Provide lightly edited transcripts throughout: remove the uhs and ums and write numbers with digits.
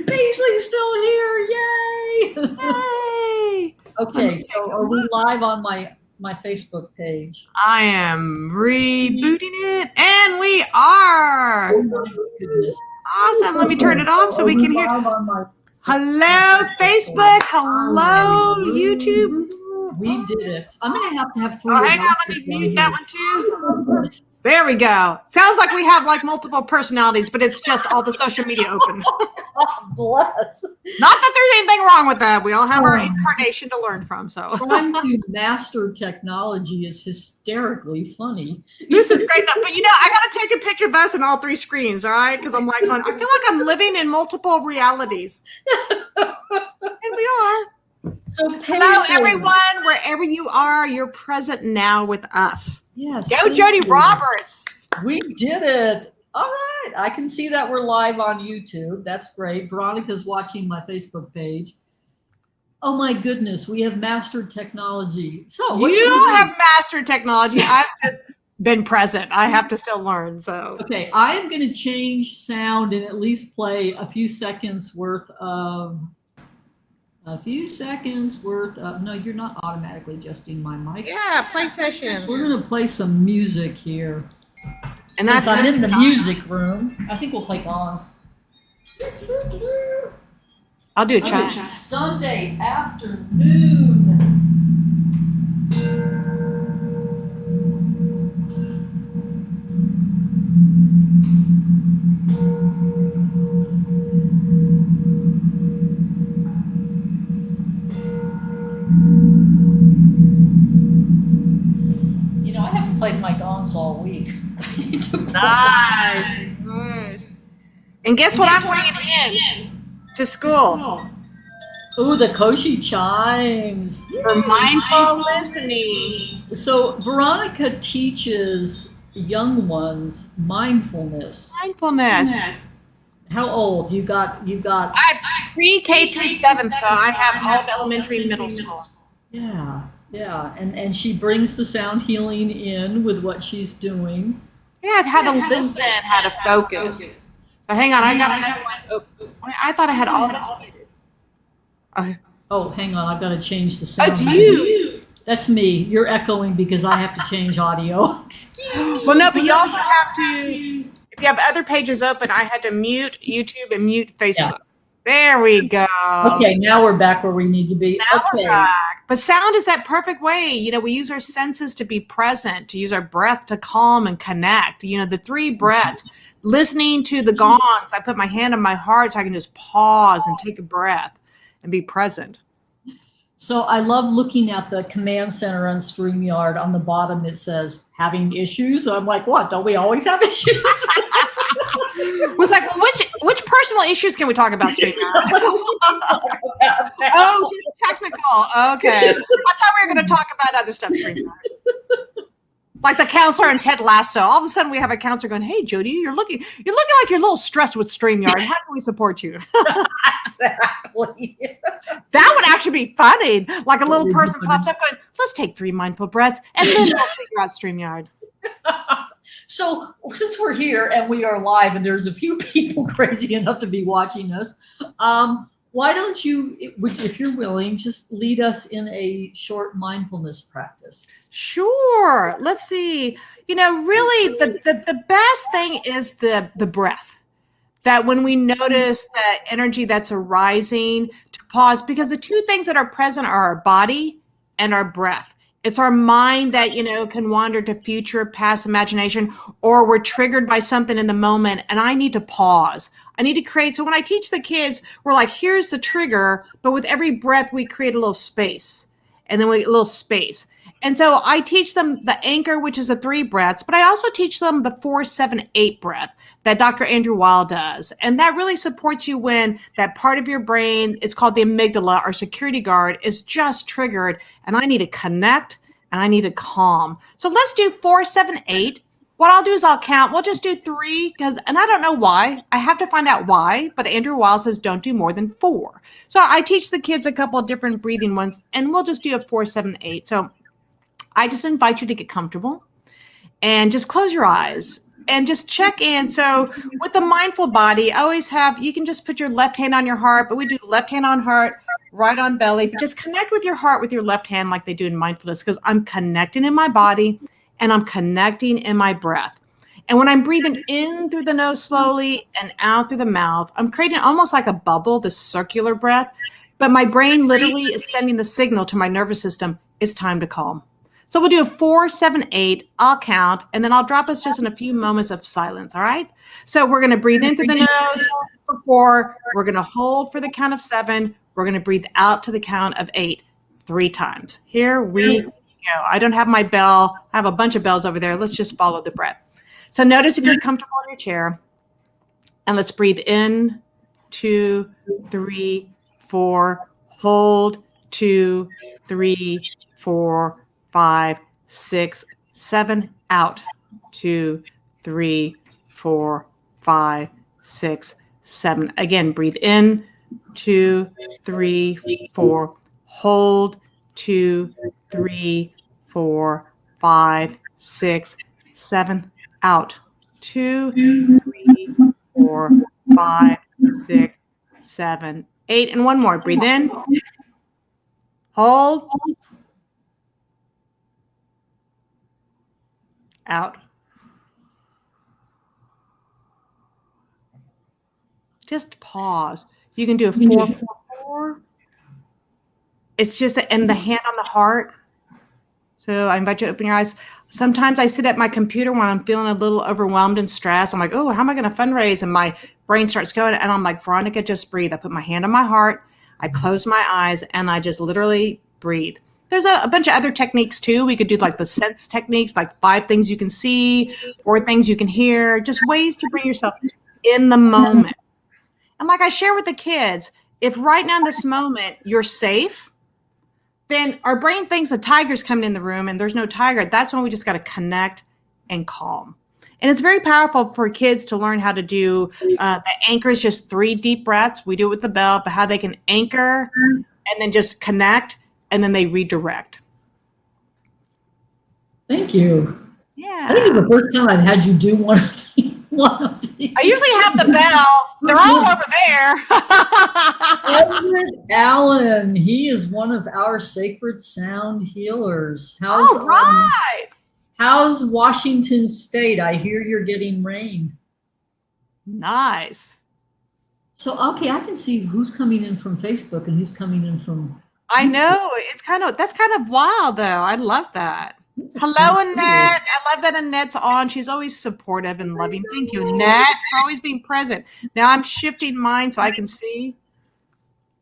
Paisley's still here. Yay! Yay! Okay, so are we live on my Facebook page? I am rebooting it, and we are. Oh my goodness. Awesome. Let me turn it off so we can hear. Hello, Facebook. Hello, YouTube. We did it. I'm going to have three. Oh, hang on. Let me mute that one too. There we go. Sounds like we have like multiple personalities, but it's just all the social media open. God bless. Not that there's anything wrong with that. We all have our incarnation to learn from. So trying to master technology is hysterically funny. This is great. But I got to take a picture of us on all three screens, all right? Because I'm like, I feel like I'm living in multiple realities. And we are. So hello, everyone. Wherever you are, you're present now with us. Yes. Go, Jody Roberts. We did it. All right. I can see that we're live on YouTube. That's great. Veronica's watching my Facebook page. Oh my goodness. We have mastered technology. So you have mastered technology. I've just been present. I have to still learn. So okay. I am going to change sound and at least play a few seconds worth of no, you're not automatically adjusting my mic. Yeah, play sessions. We're going to play some music here. And since I'm in the music room, I think we'll play Gongs. I'll do a chat. Sunday afternoon. I haven't played my gongs all week. Nice. And guess what I'm bringing in to school? Ooh, the Koshi chimes. For mindful listening. So Veronica teaches young ones mindfulness. How old? You got I have pre-K through 7th, so I have all of elementary and middle school. Yeah, and she brings the sound healing in with what she's doing. Yeah, I've had to listen, how to focus. So hang on, I got another one. Oh, I thought I had all this. Okay. Oh, hang on, I've got to change the sound. That's you. That's me. You're echoing because I have to change audio. Excuse me. Well, no, but you also have to, if you have other pages open, I had to mute YouTube and mute Facebook. Yeah. There we go. Okay, now we're back where we need to be. Now we're back. But sound is that perfect way. We use our senses to be present, to use our breath to calm and connect. The 3 breaths. Listening to the gongs, I put my hand on my heart so I can just pause and take a breath and be present. So I love looking at the command center on StreamYard. On the bottom, it says, having issues. So I'm like, what? Don't we always have issues? Was like, well, which personal issues can we talk about, StreamYard? Oh, just technical. Okay. I thought we were going to talk about other stuff, StreamYard. Like the counselor and Ted Lasso. All of a sudden we have a counselor going, hey, Jody, you're looking like you're a little stressed with StreamYard. How can we support you? Exactly. That would actually be funny. Like a little person pops up going, let's take 3 mindful breaths and then we'll figure out StreamYard. So since we're here and we are live and there's a few people crazy enough to be watching us, why don't you, if you're willing, just lead us in a short mindfulness practice? Sure. Let's see. Really the best thing is the breath. That when we notice that energy that's arising, to pause, because the 2 things that are present are our body and our breath. It's our mind that, can wander to future, past imagination, or we're triggered by something in the moment. And I need to pause. I need to create. So when I teach the kids, we're like, here's the trigger. But with every breath, we create a little space and then a little space. And so I teach them the anchor, which is the 3 breaths, but I also teach them the 4-7-8 breath that Dr. Andrew Weil does. And that really supports you when that part of your brain, it's called the amygdala, our security guard, is just triggered. And I need to connect and I need to calm. So let's do 4-7-8. What I'll do is I'll count. We'll just do 3 and I don't know why. I have to find out why, but Andrew Weil says don't do more than 4. So I teach the kids a couple of different breathing ones and we'll just do a 4-7-8. So I just invite you to get comfortable and just close your eyes and just check in. So with the mindful body, I always have, you can just put your left hand on your heart, but we do left hand on heart, right on belly, but just connect with your heart with your left hand like they do in mindfulness, because I'm connecting in my body and I'm connecting in my breath. And when I'm breathing in through the nose slowly and out through the mouth, I'm creating almost like a bubble, this circular breath, but my brain literally is sending the signal to my nervous system, it's time to calm. So we'll do a 4, 7, 8. I'll count, and then I'll drop us just in a few moments of silence. All right. So we're going to breathe in through the nose for 4. We're going to hold for the count of 7. We're going to breathe out to the count of 8 3 times. Here we go. I don't have my bell. I have a bunch of bells over there. Let's just follow the breath. So notice if you're comfortable in your chair, and let's breathe in 2, 3, 4. Hold 2, 3, 4, 5, 6, 7. Out 2, 3, 4, 5, 6, 7. Again, breathe in 2, 3, 4. Hold 2, 3, 4, 5, 6, 7. Out 2, 3, 4, 5, 6, 7, 8. And one more. Breathe in. Hold. Out. Just pause. You can do a 4, 4, 4. It's just, and the hand on the heart. So I invite you to open your eyes. Sometimes I sit at my computer when I'm feeling a little overwhelmed and stressed. I'm like, oh, how am I going to fundraise? And my brain starts going. And I'm like, Veronica, just breathe. I put my hand on my heart. I close my eyes and I just literally breathe. There's a bunch of other techniques too. We could do like the sense techniques, like 5 things you can see, 4 things you can hear, just ways to bring yourself in the moment. And like I share with the kids, if right now in this moment you're safe, then our brain thinks a tiger's coming in the room and there's no tiger. That's when we just got to connect and calm. And it's very powerful for kids to learn how to do the anchor is just 3 deep breaths. We do it with the bell, but how they can anchor and then just connect and then they redirect. Thank you. Yeah. I think it's the first time I've had you do one of these. I usually have the bell. They're all over there. Everett Allen, he is one of our sacred sound healers. All right. How's Washington State? I hear you're getting rain. Nice. So, okay, I can see who's coming in from Facebook and who's coming in from. I know. That's kind of wild, though. I love that. Hello, Annette. I love that Annette's on. She's always supportive and loving. Thank you, Annette, for always being present. Now I'm shifting mine so I can see.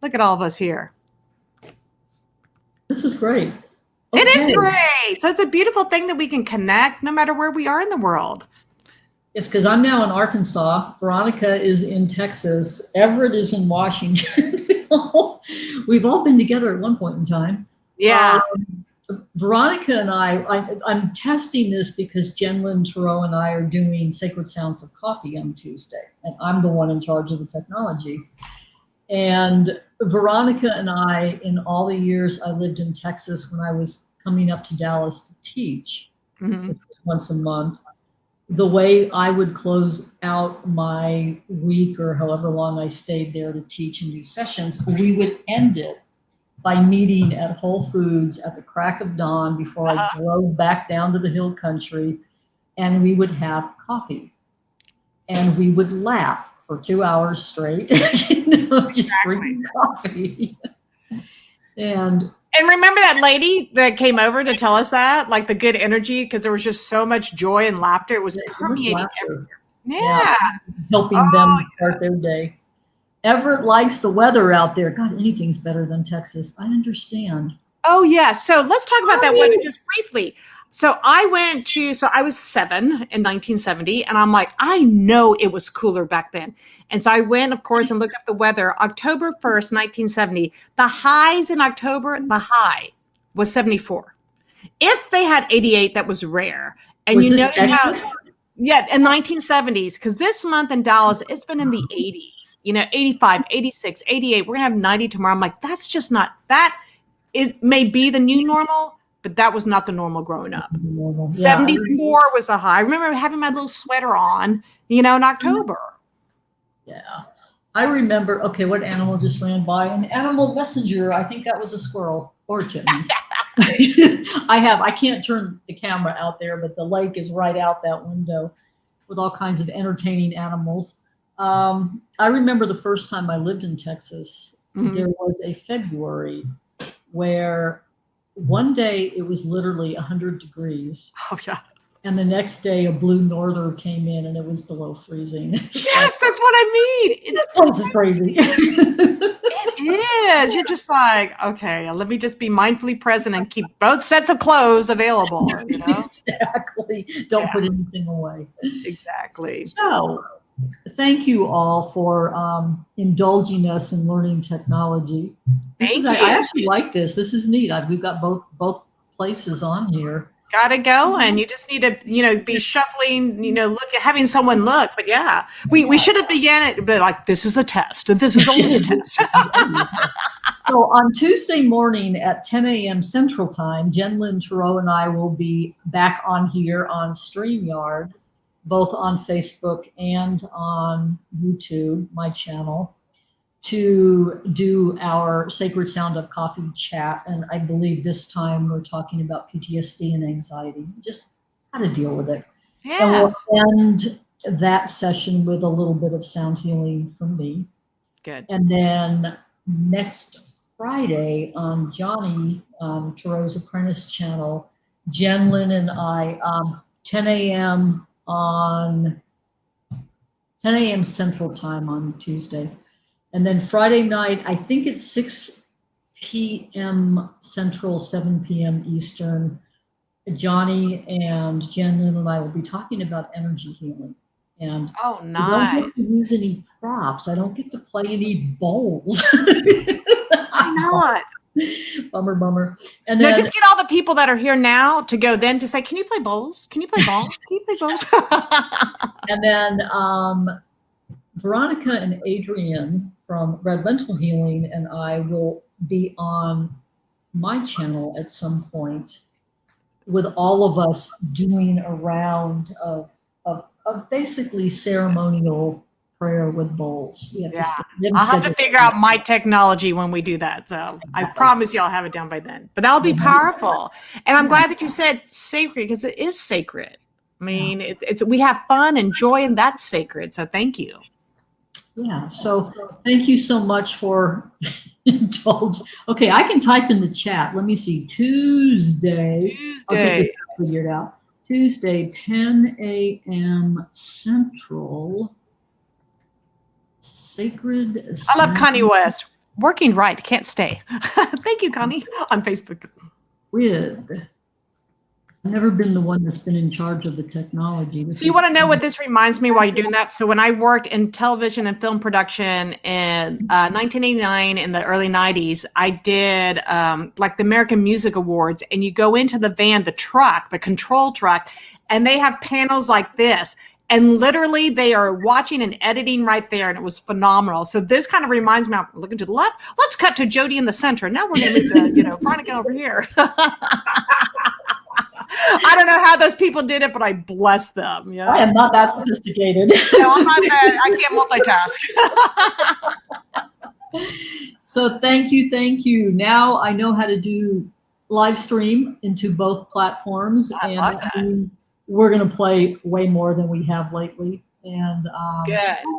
Look at all of us here. This is great. Okay. It is great. So it's a beautiful thing that we can connect no matter where we are in the world. Yes, because I'm now in Arkansas. Veronica is in Texas. Everett is in Washington. We've all been together at one point in time. Yeah. Veronica and I'm testing this because Jen Lynn Thoreau and I are doing Sacred Sounds of Coffee on Tuesday, and I'm the one in charge of the technology. And Veronica and I, in all the years I lived in Texas when I was coming up to Dallas to teach, which was once a month, the way I would close out my week or however long I stayed there to teach and do sessions, we would end it by meeting at Whole Foods at the crack of dawn before I drove back down to the hill country, and we would have coffee. And we would laugh for 2 hours straight, just drinking coffee. And remember that lady that came over to tell us that, like the good energy, because there was just so much joy and laughter. It was permeating everywhere. Yeah. Helping them start their day. Everett likes the weather out there. God, anything's better than Texas. I understand. Oh, yeah. So let's talk about that weather just briefly. So I was 7 in 1970, and I'm like, I know it was cooler back then. And so I went, of course, and looked up the weather. October 1st, 1970, the highs in October, the high was 74. If they had 88, that was rare. And you notice how, yeah, in 1970s, because this month in Dallas, it's been in the 80s. 85, 86, 88. We're going to have 90 tomorrow. I'm like, that's just not, that it may be the new normal, but that was not the normal growing up. Normal. Yeah, 74 was the high. I remember having my little sweater on, in October. Yeah. I remember, okay, what animal just ran by? An animal messenger. I think that was a squirrel or a chipmunk. I can't turn the camera out there, but the lake is right out that window with all kinds of entertaining animals. I remember the first time I lived in Texas, there was a February where one day it was literally 100 degrees. Oh, yeah. And the next day a blue norther came in and it was below freezing. Yes, that's what I mean. This place is crazy. It is. You're just like, okay, let me just be mindfully present and keep both sets of clothes available. Exactly. Don't put anything away. Exactly. So thank you all for indulging us in learning technology. Thank you. I actually like this. This is neat. We've got both places on here. Gotta go, and you just need to, be shuffling, having someone look. But yeah, we should have began it, but like, this is a test, and this is only a test. So on Tuesday morning at 10 a.m. Central Time, Jen Lynn Thoreau and I will be back on here on StreamYard, both on Facebook and on YouTube, my channel, to do our Sacred Sound of Coffee chat. And I believe this time we're talking about PTSD and anxiety, just how to deal with it. Yeah. And we'll end that session with a little bit of sound healing from me. Good. And then next Friday on Johnny Thoreau's Apprentice channel, Jen Lynn and I, 10 a.m. Central Time on Tuesday. And then Friday night, I think it's 6 p.m. Central, 7 p.m. Eastern. Johnny and Jen Lynn and I will be talking about energy healing. And oh, nice. I don't get to use any props. I don't get to play any bowls. Why not? Bummer. And then, no, just get all the people that are here now to go then to say, can you play bowls? Can you play balls? Can you play bowls? And then Veronica and Adrienne from Red Lentil Healing and I will be on my channel at some point with all of us doing a round of basically ceremonial prayer with bowls. I'll have to figure out my technology when we do that. So I promise you I'll have it down by then. But that'll be powerful. And I'm glad that you said sacred, because it is sacred. I mean, it's we have fun and joy, and that's sacred. So thank you. Yeah. So thank you so much for indulging. Okay, I can type in the chat. Let me see. Tuesday. Okay, figure it out. Tuesday, 10 a.m. Central. Sacred. I love Connie West. Working right. Can't stay. Thank you, Connie, on Facebook. I've never been the one that's been in charge of the technology. So you want to know what this reminds me while you're doing that? So when I worked in television and film production in 1989 in the early 90s, I did like the American Music Awards, and you go into the van, the truck, the control truck, and they have panels like this. And literally they are watching and editing right there. And it was phenomenal. So this kind of reminds me, I'm looking to the left. Let's cut to Jody in the center. Now we're going to move to, Veronica over here. I don't know how those people did it, but I bless them. Yeah, I am not that sophisticated. No, I'm not that. I can't multitask. So thank you. Now I know how to do live stream into both platforms, and we're going to play way more than we have lately. And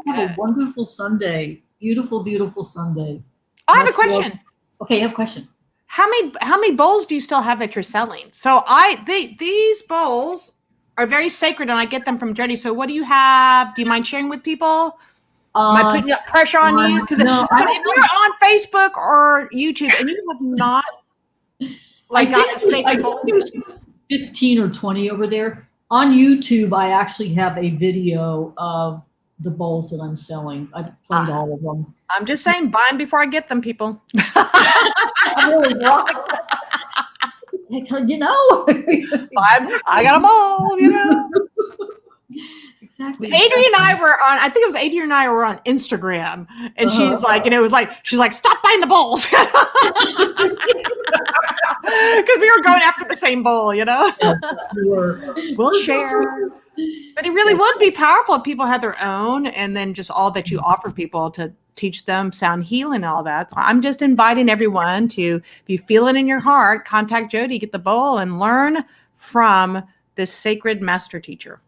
have a wonderful Sunday. Beautiful Sunday. Oh, I have a question. Okay, I have a question. How many bowls do you still have that you're selling? So these bowls are very sacred, and I get them from Jody. So what do you have? Do you mind sharing with people? Am I putting pressure on you? Because no, if you're on Facebook or YouTube and you have not got a sacred bowl, there's 15 or 20 over there. On YouTube, I actually have a video of the bowls that I'm selling. I've played all of them. I'm just saying, buy them before I get them, people. I'm really wrong. I got them all, Exactly. Adrienne and I were on, I think it was Adrienne and I were on Instagram, and she's like, and it was like, she's like, stop buying the bowls. Because we were going after the same bowl, you know? Yes, you were. We'll share. But it really would be powerful if people had their own, and then just all that you offer people to teach them sound healing and all that. So I'm just inviting everyone to, if you feel it in your heart, contact Jody, get the bowl, and learn from this sacred master teacher.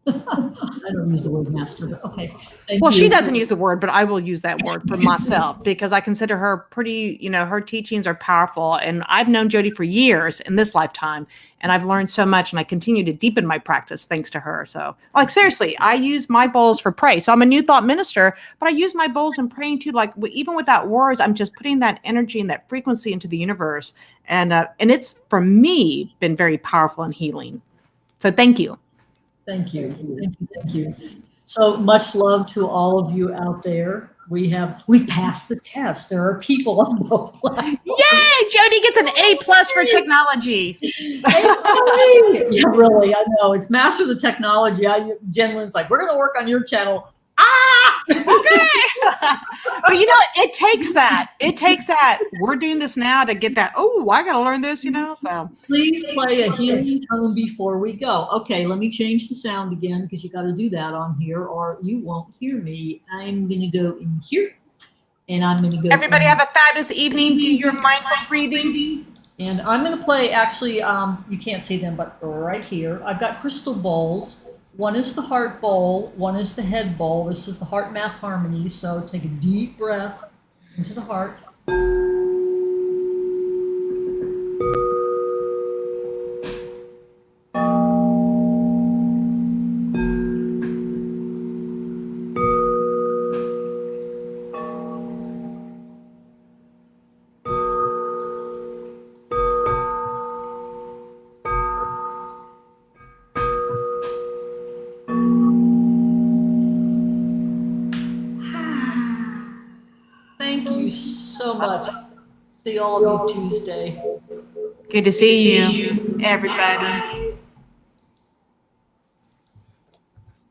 I don't use the word master, but okay. Thank Well, you. she doesn't use the word, but I will use that word for myself because I consider her pretty, her teachings are powerful. And I've known Jody for years in this lifetime, and I've learned so much, and I continue to deepen my practice thanks to her. So, like, seriously, I use my bowls for prayer. So I'm a New Thought minister, but I use my bowls in praying too. Like, even without words, I'm just putting that energy and that frequency into the universe. And it's, for me, been very powerful and healing. So thank you. Thank you. Thank you. Thank you. So much love to all of you out there. We've passed the test. There are people on both platforms. Yay! Jody gets an A+ for technology. Yeah, really. I know. It's master the technology. Jenwin's like, we're going to work on your channel. Okay. But it takes that. We're doing this now to get that. Oh, I got to learn this, so. Please play a healing tone before we go. Okay, let me change the sound again because you got to do that on here or you won't hear me. I'm going to go in here and I'm going to go. Everybody have a fabulous evening. Do your mindful breathing. And I'm going to play, actually, you can't see them, but right here, I've got crystal bowls. One is the heart bowl, one is the head bowl. This is the heart math harmony. So take a deep breath into the heart. Thank you so much. See all of you Tuesday. Good to see you, everybody.